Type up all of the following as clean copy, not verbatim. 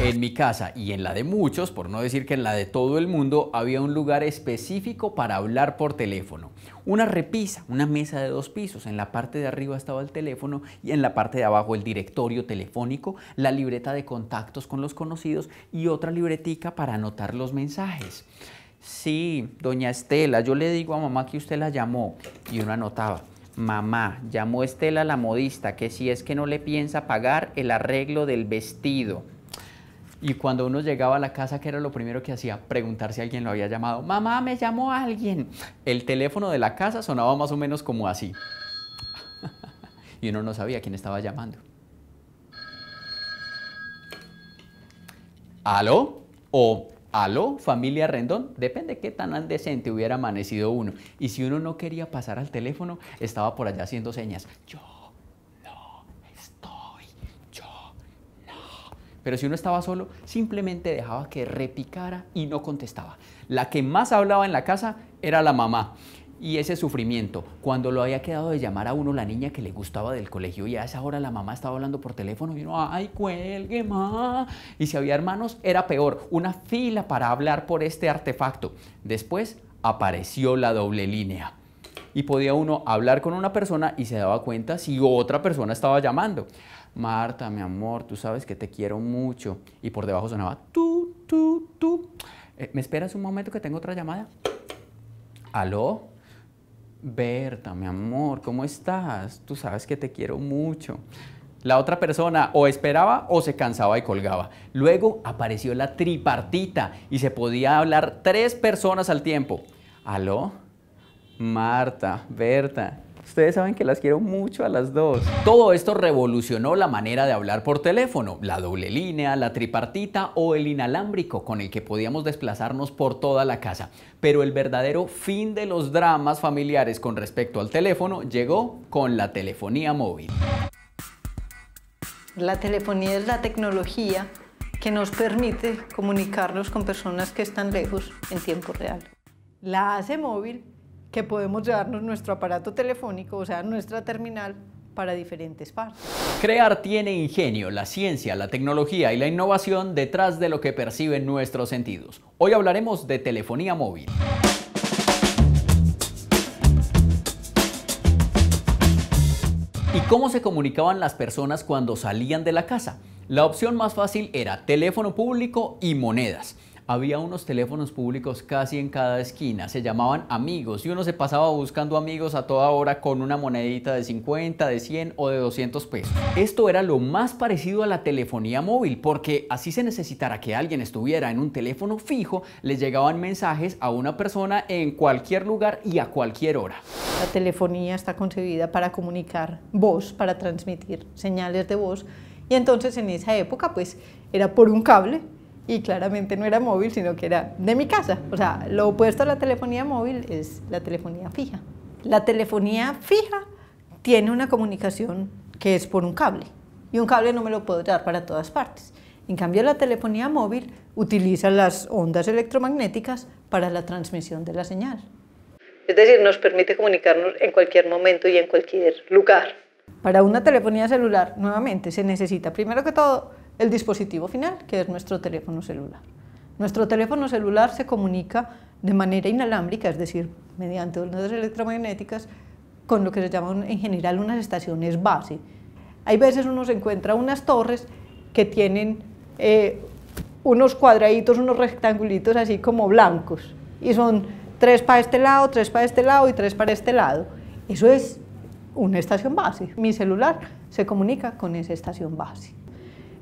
En mi casa y en la de muchos, por no decir que en la de todo el mundo, había un lugar específico para hablar por teléfono. Una repisa, una mesa de 2 pisos. En la parte de arriba estaba el teléfono y en la parte de abajo el directorio telefónico, la libreta de contactos con los conocidos y otra libretica para anotar los mensajes. Sí, doña Estela, yo le digo a mamá que usted la llamó, y uno anotaba. Mamá, llamó Estela la modista, que si es que no le piensa pagar el arreglo del vestido. Y cuando uno llegaba a la casa, ¿qué era lo primero que hacía? Preguntar si alguien lo había llamado. Mamá, me llamó alguien. El teléfono de la casa sonaba más o menos como así. Y uno no sabía quién estaba llamando. ¿Aló? O ¿aló, familia Rendón? Depende qué tan decente hubiera amanecido uno. Y si uno no quería pasar al teléfono, estaba por allá haciendo señas. Yo no estoy, yo no. Pero si uno estaba solo, simplemente dejaba que repicara y no contestaba. La que más hablaba en la casa era la mamá. Y ese sufrimiento, cuando lo había quedado de llamar a uno la niña que le gustaba del colegio y a esa hora la mamá estaba hablando por teléfono y uno, ¡ay, cuelgue, ma! Y si había hermanos, era peor, una fila para hablar por este artefacto. Después apareció la doble línea y podía uno hablar con una persona y se daba cuenta si otra persona estaba llamando. Marta, mi amor, tú sabes que te quiero mucho. Y por debajo sonaba, tú, tú, tú. ¿Me esperas un momento que tengo otra llamada? ¿Aló? Berta, mi amor, ¿cómo estás? Tú sabes que te quiero mucho. La otra persona o esperaba o se cansaba y colgaba. Luego apareció la tripartita y se podía hablar 3 personas al tiempo. ¿Aló? Marta, Berta, ustedes saben que las quiero mucho a las 2. Todo esto revolucionó la manera de hablar por teléfono, la doble línea, la tripartita o el inalámbrico con el que podíamos desplazarnos por toda la casa. Pero el verdadero fin de los dramas familiares con respecto al teléfono llegó con la telefonía móvil. La telefonía es la tecnología que nos permite comunicarnos con personas que están lejos en tiempo real. La hace móvil que podemos llevarnos nuestro aparato telefónico, o sea, nuestra terminal, para diferentes partes. Crear tiene ingenio, la ciencia, la tecnología y la innovación detrás de lo que perciben nuestros sentidos. Hoy hablaremos de telefonía móvil. ¿Y cómo se comunicaban las personas cuando salían de la casa? La opción más fácil era teléfono público y monedas. Había unos teléfonos públicos casi en cada esquina, se llamaban amigos y uno se pasaba buscando amigos a toda hora con una monedita de 50, de 100 o de 200 pesos. Esto era lo más parecido a la telefonía móvil porque así se necesitara que alguien estuviera en un teléfono fijo, le llegaban mensajes a una persona en cualquier lugar y a cualquier hora. La telefonía está concebida para comunicar voz, para transmitir señales de voz y entonces en esa época pues era por un cable. Y claramente no era móvil, sino que era de mi casa. O sea, lo opuesto a la telefonía móvil es la telefonía fija. La telefonía fija tiene una comunicación que es por un cable. Y un cable no me lo puedo llevar para todas partes. En cambio, la telefonía móvil utiliza las ondas electromagnéticas para la transmisión de la señal. Es decir, nos permite comunicarnos en cualquier momento y en cualquier lugar. Para una telefonía celular, nuevamente, se necesita, primero que todo, el dispositivo final, que es nuestro teléfono celular. Nuestro teléfono celular se comunica de manera inalámbrica, es decir, mediante ondas electromagnéticas, con lo que se llaman en general unas estaciones base. Hay veces uno se encuentra unas torres que tienen unos cuadraditos, unos rectangulitos así como blancos, y son 3 para este lado, 3 para este lado y 3 para este lado. Eso es una estación base. Mi celular se comunica con esa estación base.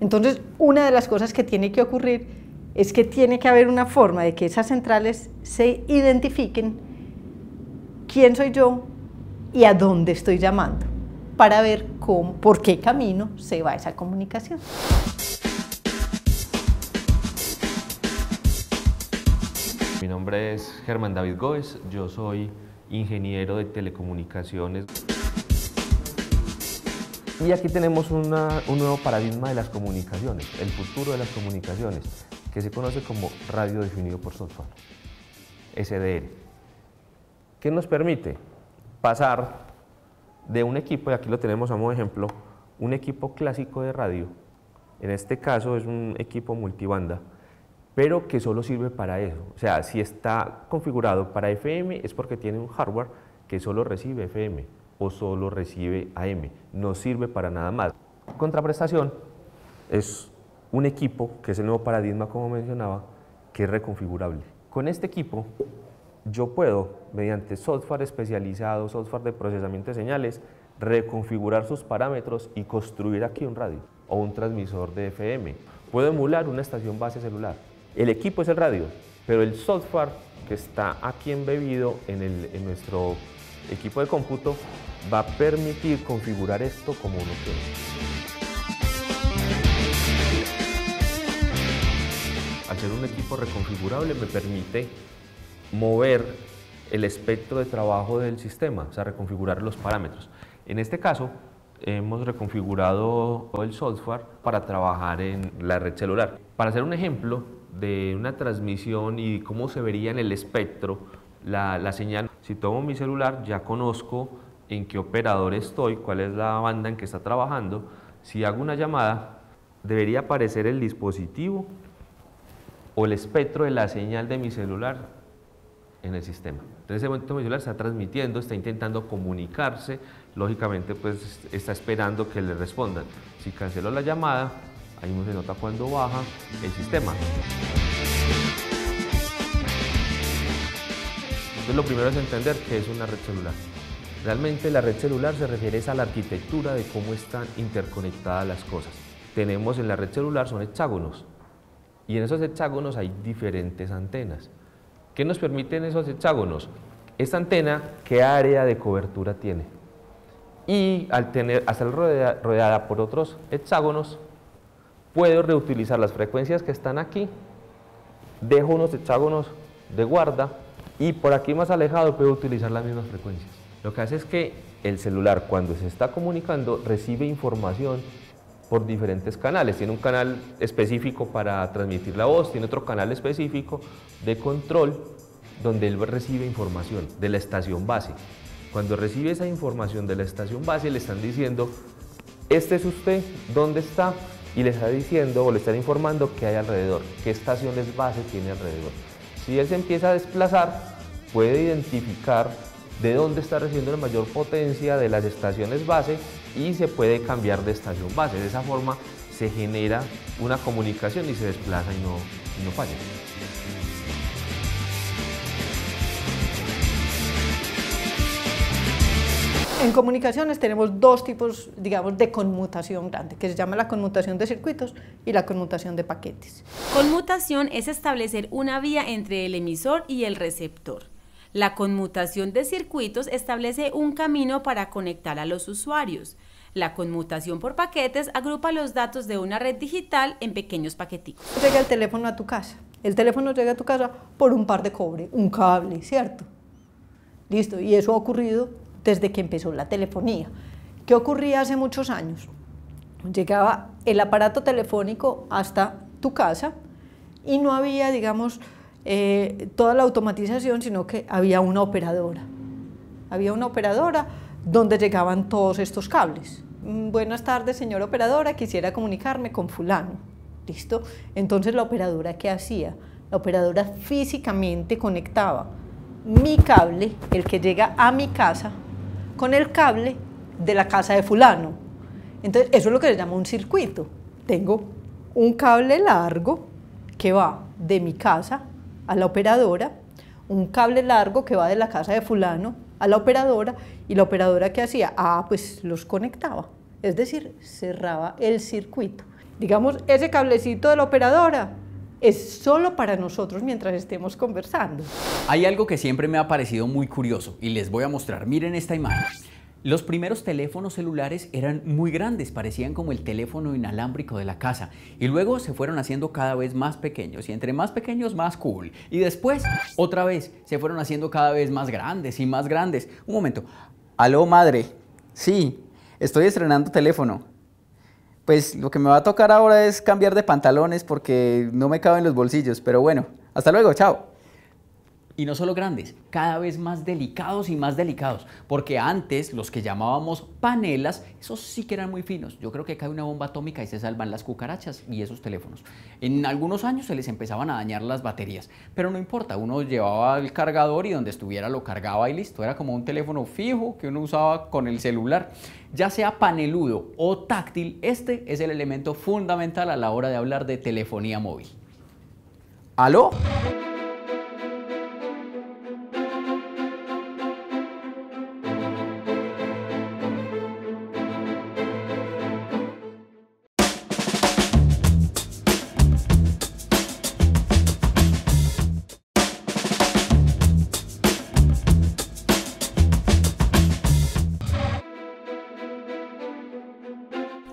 Entonces, una de las cosas que tiene que ocurrir es que tiene que haber una forma de que esas centrales se identifiquen quién soy yo y a dónde estoy llamando, para ver por qué camino se va esa comunicación. Mi nombre es Germán David Góez, yo soy ingeniero de telecomunicaciones. Y aquí tenemos un nuevo paradigma de las comunicaciones, el futuro de las comunicaciones, que se conoce como radio definido por software, SDR. ¿Qué nos permite? Pasar de un equipo, y aquí lo tenemos a modo de ejemplo, un equipo clásico de radio, En este caso es un equipo multibanda, pero que solo sirve para eso. O sea, si está configurado para FM es porque tiene un hardware que solo recibe FM o solo recibe AM, no sirve para nada más. Contraprestación es un equipo, que es el nuevo paradigma como mencionaba, que es reconfigurable. Con este equipo yo puedo, mediante software especializado, software de procesamiento de señales, reconfigurar sus parámetros y construir aquí un radio o un transmisor de FM. Puedo emular una estación base celular. El equipo es el radio, pero el software que está aquí embebido en nuestro equipo de cómputo va a permitir configurar esto como uno quiere. Al ser un equipo reconfigurable me permite mover el espectro de trabajo del sistema, o sea, reconfigurar los parámetros. En este caso, hemos reconfigurado el software para trabajar en la red celular. Para hacer un ejemplo de una transmisión y cómo se vería en el espectro la señal, si tomo mi celular ya conozco en qué operador estoy, cuál es la banda en que está trabajando. Si hago una llamada, debería aparecer el dispositivo o el espectro de la señal de mi celular en el sistema. En ese momento mi celular está transmitiendo, está intentando comunicarse, lógicamente pues está esperando que le respondan. Si cancelo la llamada, ahí mismo se nota cuando baja el sistema. Entonces lo primero es entender qué es una red celular. Realmente la red celular se refiere a la arquitectura de cómo están interconectadas las cosas. Tenemos en la red celular son hexágonos y en esos hexágonos hay diferentes antenas. ¿Qué nos permiten esos hexágonos? Esta antena, ¿qué área de cobertura tiene? Y al ser rodeada por otros hexágonos, puedo reutilizar las frecuencias que están aquí, dejo unos hexágonos de guarda y por aquí más alejado puedo utilizar las mismas frecuencias. Lo que hace es que el celular, cuando se está comunicando, recibe información por diferentes canales. Tiene un canal específico para transmitir la voz, tiene otro canal específico de control donde él recibe información de la estación base. Cuando recibe esa información de la estación base le están diciendo, este es usted, ¿dónde está? Y le está diciendo o le están informando qué hay alrededor, qué estaciones base tiene alrededor. Si él se empieza a desplazar, puede identificar de dónde está recibiendo la mayor potencia de las estaciones base y se puede cambiar de estación base. De esa forma se genera una comunicación y se desplaza y no falla. En comunicaciones tenemos dos tipos, digamos, de conmutación grande, que se llama la conmutación de circuitos y la conmutación de paquetes. Conmutación es establecer una vía entre el emisor y el receptor. La conmutación de circuitos establece un camino para conectar a los usuarios. La conmutación por paquetes agrupa los datos de una red digital en pequeños paqueticos. Llega el teléfono a tu casa. El teléfono llega a tu casa por un par de cobre, un cable, ¿cierto? Listo, y eso ha ocurrido desde que empezó la telefonía. ¿Qué ocurría hace muchos años? Llegaba el aparato telefónico hasta tu casa y no había, digamos, toda la automatización, sino que había una operadora. Había una operadora donde llegaban todos estos cables. Buenas tardes, señora operadora, quisiera comunicarme con fulano. ¿Listo? Entonces, ¿la operadora qué hacía? La operadora físicamente conectaba mi cable, el que llega a mi casa, con el cable de la casa de fulano. Entonces, eso es lo que se llama un circuito. Tengo un cable largo que va de mi casa a la operadora, un cable largo que va de la casa de fulano a la operadora, y la operadora ¿qué hacía? Pues los conectaba, es decir, cerraba el circuito. Digamos, ese cablecito de la operadora es solo para nosotros mientras estemos conversando. Hay algo que siempre me ha parecido muy curioso y les voy a mostrar. Miren esta imagen. Los primeros teléfonos celulares eran muy grandes, parecían como el teléfono inalámbrico de la casa, y luego se fueron haciendo cada vez más pequeños, y entre más pequeños más cool, y después otra vez se fueron haciendo cada vez más grandes y más grandes. Un momento. Aló, madre. Sí, estoy estrenando teléfono. Pues lo que me va a tocar ahora es cambiar de pantalones porque no me caben los bolsillos, pero bueno, hasta luego, chao. Y no solo grandes, cada vez más delicados y más delicados, porque antes los que llamábamos panelas, esos sí que eran muy finos. Yo creo que cae una bomba atómica y se salvan las cucarachas y esos teléfonos. En algunos años se les empezaban a dañar las baterías, pero no importa, uno llevaba el cargador y donde estuviera lo cargaba y listo. Era como un teléfono fijo que uno usaba con el celular. Ya sea paneludo o táctil, este es el elemento fundamental a la hora de hablar de telefonía móvil. ¿Aló?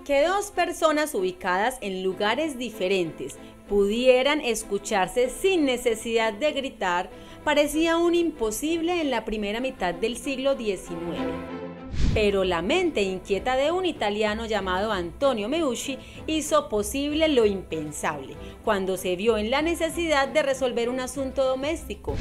Que dos personas ubicadas en lugares diferentes pudieran escucharse sin necesidad de gritar parecía un imposible en la primera mitad del siglo XIX. Pero la mente inquieta de un italiano llamado Antonio Meucci hizo posible lo impensable, cuando se vio en la necesidad de resolver un asunto doméstico.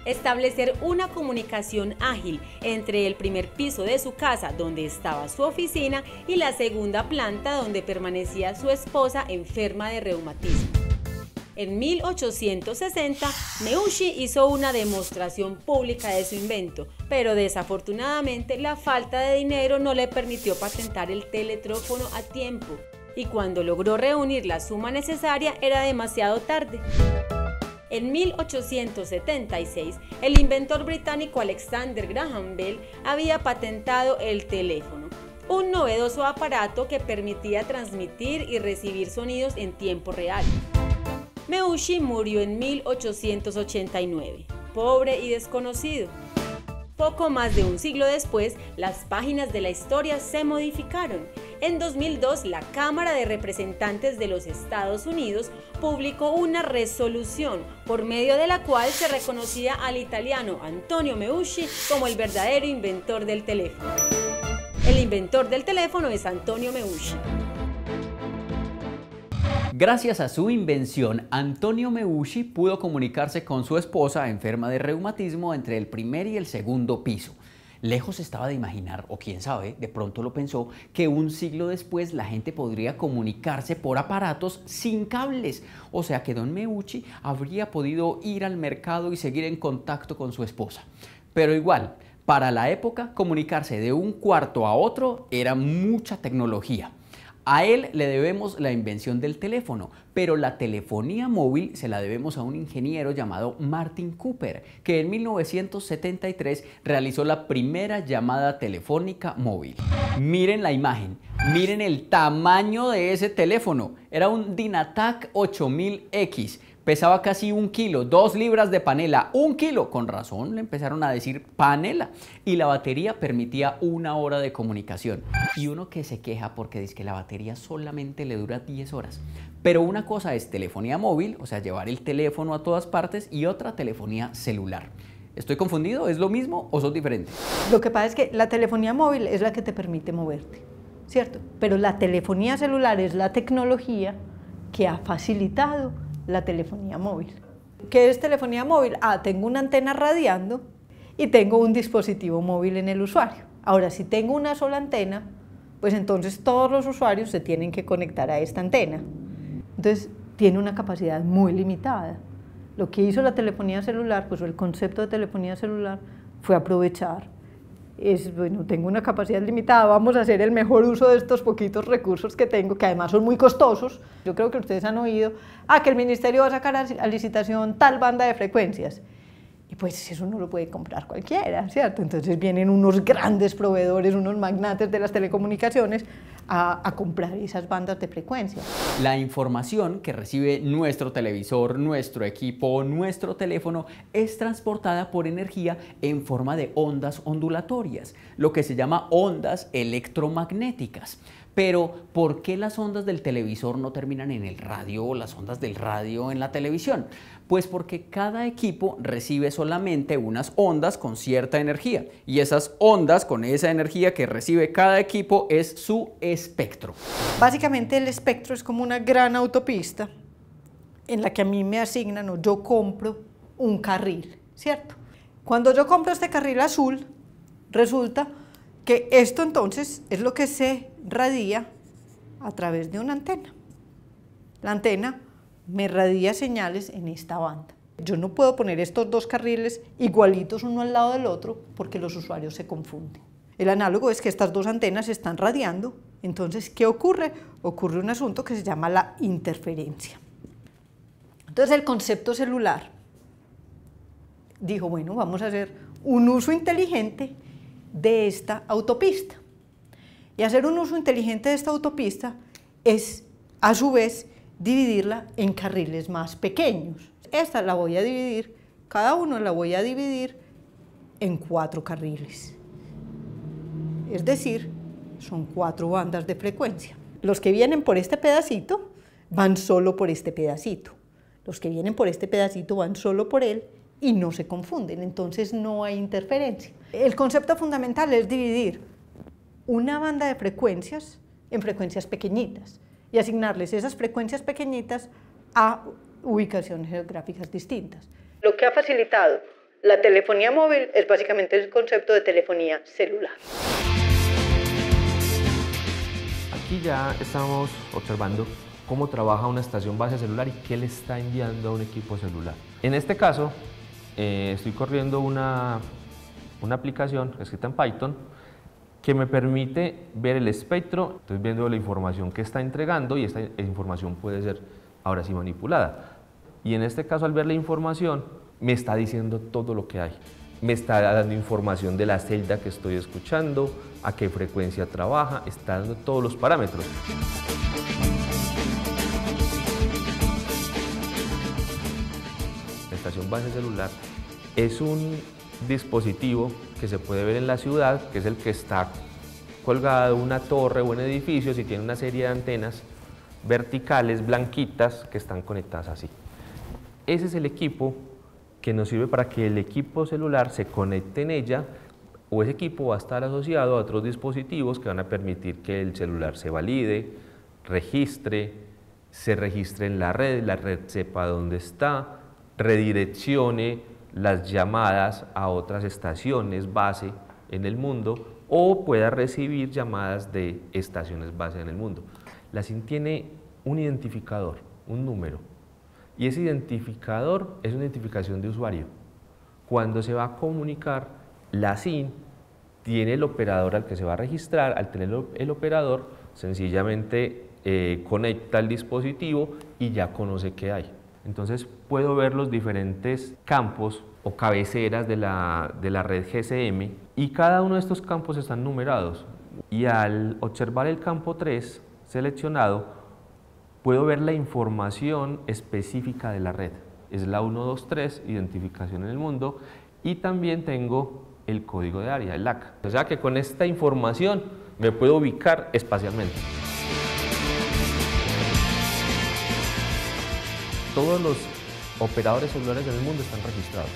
Establecer una comunicación ágil entre el primer piso de su casa, donde estaba su oficina, y la segunda planta, donde permanecía su esposa enferma de reumatismo. En 1860, Meucci hizo una demostración pública de su invento, pero desafortunadamente la falta de dinero no le permitió patentar el teletrófono a tiempo, y cuando logró reunir la suma necesaria era demasiado tarde. En 1876, el inventor británico Alexander Graham Bell había patentado el teléfono, un novedoso aparato que permitía transmitir y recibir sonidos en tiempo real. Meucci murió en 1889, pobre y desconocido. Poco más de un siglo después, las páginas de la historia se modificaron. En 2002, la Cámara de Representantes de los Estados Unidos publicó una resolución por medio de la cual se reconocía al italiano Antonio Meucci como el verdadero inventor del teléfono. El inventor del teléfono es Antonio Meucci. Gracias a su invención, Antonio Meucci pudo comunicarse con su esposa enferma de reumatismo entre el primer y el segundo piso. Lejos estaba de imaginar, o quién sabe, de pronto lo pensó, que un siglo después la gente podría comunicarse por aparatos sin cables. O sea que don Meucci habría podido ir al mercado y seguir en contacto con su esposa. Pero igual, para la época, comunicarse de un cuarto a otro era mucha tecnología. A él le debemos la invención del teléfono, pero la telefonía móvil se la debemos a un ingeniero llamado Martin Cooper, que en 1973 realizó la primera llamada telefónica móvil. Miren la imagen, miren el tamaño de ese teléfono. Era un Dynatac 8000X. Pesaba casi 1 kilo, 2 libras de panela, 1 kilo, con razón le empezaron a decir panela. Y la batería permitía 1 hora de comunicación. Y uno que se queja porque dice que la batería solamente le dura 10 horas. Pero una cosa es telefonía móvil, o sea, llevar el teléfono a todas partes, y otra telefonía celular. ¿Estoy confundido? ¿Es lo mismo o son diferentes? Lo que pasa es que la telefonía móvil es la que te permite moverte, ¿cierto? Pero la telefonía celular es la tecnología que ha facilitado la telefonía móvil. ¿Qué es telefonía móvil? Tengo una antena radiando y tengo un dispositivo móvil en el usuario. Ahora, si tengo una sola antena, pues entonces todos los usuarios se tienen que conectar a esta antena. Entonces, tiene una capacidad muy limitada. Lo que hizo la telefonía celular, pues el concepto de telefonía celular, fue aprovechar. Bueno, tengo una capacidad limitada, vamos a hacer el mejor uso de estos poquitos recursos que tengo, que además son muy costosos. Yo creo que ustedes han oído, que el ministerio va a sacar a licitación tal banda de frecuencias. Y pues eso no lo puede comprar cualquiera, ¿cierto? Entonces vienen unos grandes proveedores, unos magnates de las telecomunicaciones a comprar esas bandas de frecuencia. La información que recibe nuestro televisor, nuestro equipo, nuestro teléfono es transportada por energía en forma de ondas ondulatorias, lo que se llama ondas electromagnéticas. Pero, ¿por qué las ondas del televisor no terminan en el radio o las ondas del radio en la televisión? Pues porque cada equipo recibe solamente unas ondas con cierta energía, y esas ondas con esa energía que recibe cada equipo es su espectro. Básicamente el espectro es como una gran autopista en la que a mí me asignan o yo compro un carril. ¿cierto? Cuando yo compro este carril azul, resulta que esto entonces es lo que se radia a través de una antena. La antena me radia señales en esta banda. Yo no puedo poner estos dos carriles igualitos uno al lado del otro porque los usuarios se confunden. El análogo es que estas dos antenas están radiando. Entonces, ¿qué ocurre? Ocurre un asunto que se llama la interferencia. Entonces, el concepto celular dijo, bueno, vamos a hacer un uso inteligente de esta autopista. Y hacer un uso inteligente de esta autopista es, a su vez, dividirla en carriles más pequeños. Esta la voy a dividir, cada uno la voy a dividir en 4 carriles. Es decir, son 4 bandas de frecuencia. Los que vienen por este pedacito van solo por este pedacito. Los que vienen por este pedacito van solo por él y no se confunden, entonces no hay interferencia. El concepto fundamental es dividir una banda de frecuencias en frecuencias pequeñitas y asignarles esas frecuencias pequeñitas a ubicaciones geográficas distintas. Lo que ha facilitado la telefonía móvil es básicamente el concepto de telefonía celular. Aquí ya estamos observando cómo trabaja una estación base celular y qué le está enviando a un equipo celular. En este caso, estoy corriendo una aplicación escrita en Python que me permite ver el espectro, estoy viendo la información que está entregando y esta información puede ser ahora sí manipulada. Y en este caso, al ver la información, me está diciendo todo lo que hay. Me está dando información de la celda que estoy escuchando, a qué frecuencia trabaja, está dando todos los parámetros. La estación base celular es un dispositivo que se puede ver en la ciudad, que es el que está colgado en una torre o en edificios y tiene una serie de antenas verticales, blanquitas, que están conectadas así. Ese es el equipo que nos sirve para que el equipo celular se conecte en ella, o ese equipo va a estar asociado a otros dispositivos que van a permitir que el celular se valide, se registre en la red sepa dónde está, redireccione las llamadas a otras estaciones base en el mundo o pueda recibir llamadas de estaciones base en el mundo. La SIM tiene un identificador, un número, y ese identificador es una identificación de usuario. Cuando se va a comunicar, la SIM tiene el operador al que se va a registrar. Al tener el operador, sencillamente conecta el dispositivo y ya conoce qué hay. Entonces puedo ver los diferentes campos o cabeceras de la red GSM y cada uno de estos campos están numerados. Y al observar el campo 3 seleccionado, puedo ver la información específica de la red. Es la 123, identificación en el mundo, y también tengo el código de área, el LAC. O sea que con esta información me puedo ubicar espacialmente. Todos los operadores celulares en el mundo están registrados.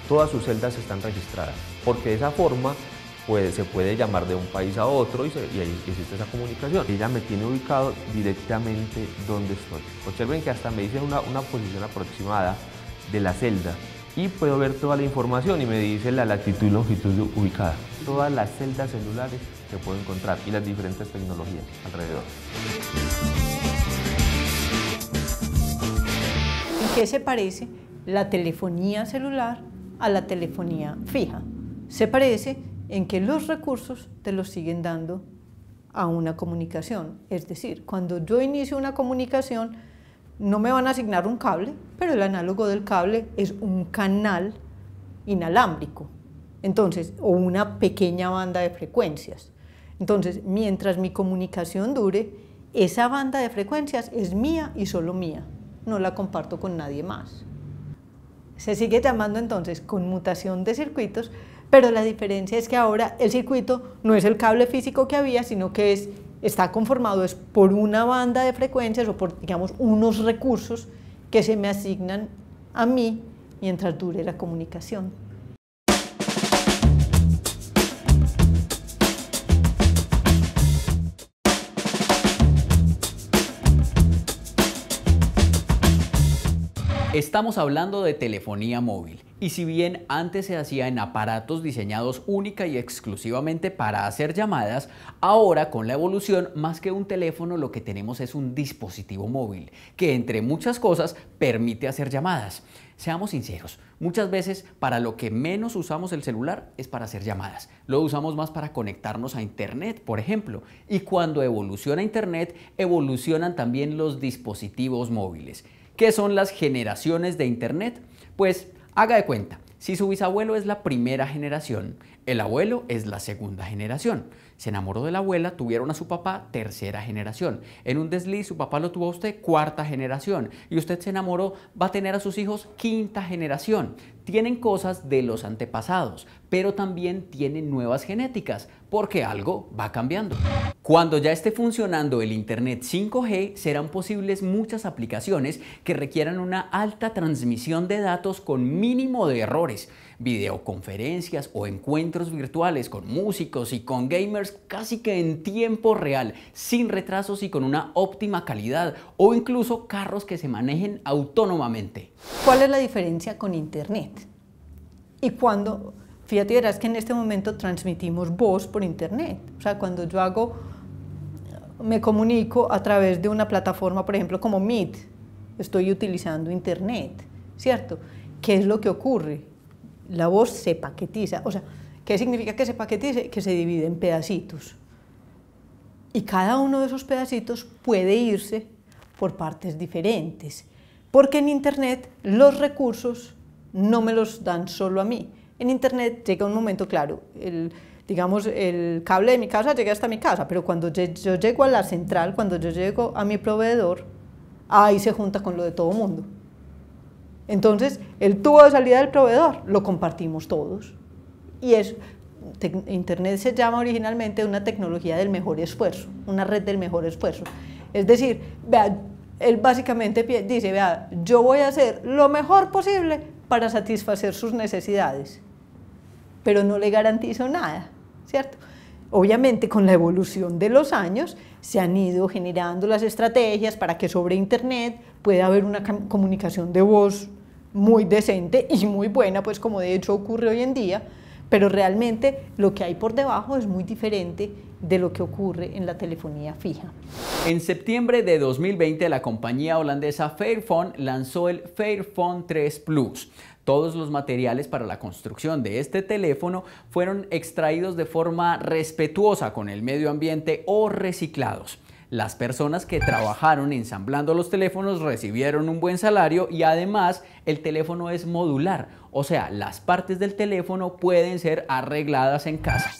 Todas sus celdas están registradas, porque de esa forma se puede llamar de un país a otro y ahí existe esa comunicación. Ella me tiene ubicado directamente donde estoy. Observen que hasta me dice una posición aproximada de la celda y puedo ver toda la información y me dice la latitud y longitud ubicada. Todas las celdas celulares que puedo encontrar y las diferentes tecnologías alrededor. ¿En qué se parece la telefonía celular a la telefonía fija? Se parece en que los recursos te los siguen dando a una comunicación. Es decir, cuando yo inicio una comunicación, no me van a asignar un cable, pero el análogo del cable es un canal inalámbrico, entonces, o una pequeña banda de frecuencias. Entonces, mientras mi comunicación dure, esa banda de frecuencias es mía y solo mía, no la comparto con nadie más. Se sigue llamando entonces conmutación de circuitos, pero la diferencia es que ahora el circuito no es el cable físico que había, sino que está conformado por una banda de frecuencias o por, digamos, unos recursos que se me asignan a mí mientras dure la comunicación. Estamos hablando de telefonía móvil, y si bien antes se hacía en aparatos diseñados única y exclusivamente para hacer llamadas, ahora con la evolución, más que un teléfono, lo que tenemos es un dispositivo móvil, que entre muchas cosas permite hacer llamadas. Seamos sinceros, muchas veces para lo que menos usamos el celular es para hacer llamadas. Lo usamos más para conectarnos a Internet, por ejemplo. Y cuando evoluciona Internet, evolucionan también los dispositivos móviles. ¿Qué son las generaciones de Internet? Pues haga de cuenta, si su bisabuelo es la primera generación, el abuelo es la segunda generación. Se enamoró de la abuela, tuvieron a su papá, tercera generación. En un desliz, su papá lo tuvo a usted, cuarta generación. Y usted se enamoró, va a tener a sus hijos, quinta generación. Tienen cosas de los antepasados, pero también tienen nuevas genéticas, porque algo va cambiando. Cuando ya esté funcionando el Internet 5G, serán posibles muchas aplicaciones que requieran una alta transmisión de datos con mínimo de errores. Videoconferencias o encuentros virtuales con músicos y con gamers casi que en tiempo real, sin retrasos y con una óptima calidad, o incluso carros que se manejen autónomamente. ¿Cuál es la diferencia con Internet? Y cuando, fíjate, verás que en este momento transmitimos voz por Internet. O sea, cuando yo me comunico a través de una plataforma, por ejemplo, como Meet, estoy utilizando Internet, ¿cierto? ¿Qué es lo que ocurre? La voz se paquetiza. O sea, ¿qué significa que se paquetice? Que se divide en pedacitos. Y cada uno de esos pedacitos puede irse por partes diferentes. Porque en Internet los recursos no me los dan solo a mí. En Internet llega un momento, claro, digamos, el cable de mi casa llega hasta mi casa, pero cuando yo llego a la central, cuando yo llego a mi proveedor, ahí se junta con lo de todo mundo. Entonces, el tubo de salida del proveedor lo compartimos todos. Y Internet se llama originalmente una tecnología del mejor esfuerzo, una red del mejor esfuerzo. Es decir, vea, él básicamente dice, vea, yo voy a hacer lo mejor posible para satisfacer sus necesidades, pero no le garantizo nada, ¿cierto? Obviamente, con la evolución de los años, se han ido generando las estrategias para que sobre Internet pueda haber una comunicación de voz muy decente y muy buena, pues como de hecho ocurre hoy en día, pero realmente lo que hay por debajo es muy diferente de lo que ocurre en la telefonía fija. En septiembre de 2020, la compañía holandesa Fairphone lanzó el Fairphone 3 Plus. Todos los materiales para la construcción de este teléfono fueron extraídos de forma respetuosa con el medio ambiente o reciclados. Las personas que trabajaron ensamblando los teléfonos recibieron un buen salario y además el teléfono es modular, o sea, las partes del teléfono pueden ser arregladas en casa.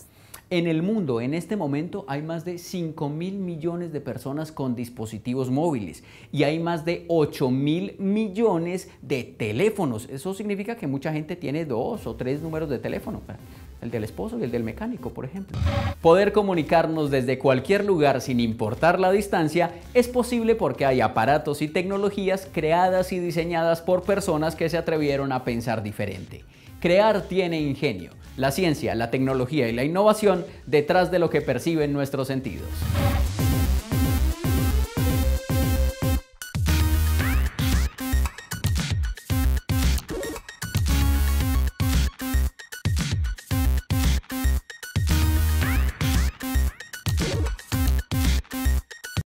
En el mundo, en este momento, hay más de 5.000 millones de personas con dispositivos móviles y hay más de 8.000 millones de teléfonos. Eso significa que mucha gente tiene 2 o 3 números de teléfono, el del esposo y el del mecánico, por ejemplo. Poder comunicarnos desde cualquier lugar sin importar la distancia es posible porque hay aparatos y tecnologías creadas y diseñadas por personas que se atrevieron a pensar diferente. Crear tiene ingenio. La ciencia, la tecnología y la innovación detrás de lo que perciben nuestros sentidos.